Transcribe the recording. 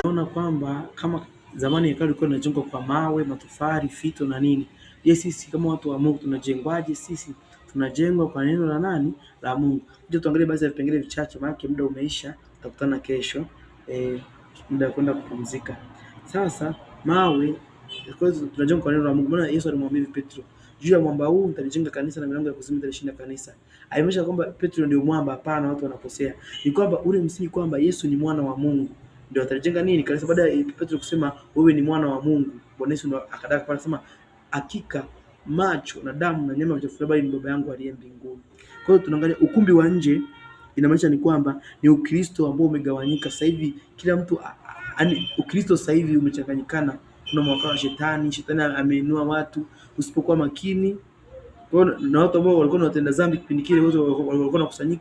Unaona kwamba kama zamani hekalu ilikuwa inajengwa kwa mawe, matofali, fito na nini. Je, sisi kama watu wa Mungu tunajengwaje? Sisi tunajengwa kwa neno la nani? La Mungu. Ndio tuangalie baadhi ya vipengele vichache, maana muda umeisha. Tutakutana kesho. Muda wa kwenda kupumzika. Sasa mawe tunajengwa kwa neno la Mungu. Maana Yesu alimwambia Petro, juu ya mwamba huu nitalijenga kanisa na milango ya kuzimu italishinda kanisa. Haimaanisha kwamba Petro ndio mwamba, hapana, watu wanakosea. Ni kwamba ule msingi kwamba Yesu ni mwana wa Mungu ndio atalijenga nini kanisa. Baada ya Petro kusema wewe ni mwana wa Mungu, Bwana Yesu ndo akadaka pale sema hakika macho na damu na nyama vitafuta, bali ni Baba yangu aliye mbinguni. Kwa hiyo tunaangalia ukumbi wa nje, inamaanisha ni kwamba ni Ukristo ambao umegawanyika sasa hivi. Kila mtu yani Ukristo sasa hivi umechanganyikana. Kuna mwaka wa shetani ameinua watu usipokuwa makini. Kwa hiyo na watu ambao walikuwa wanatenda dhambi kipindi kile wote walikuwa wanakusanyika.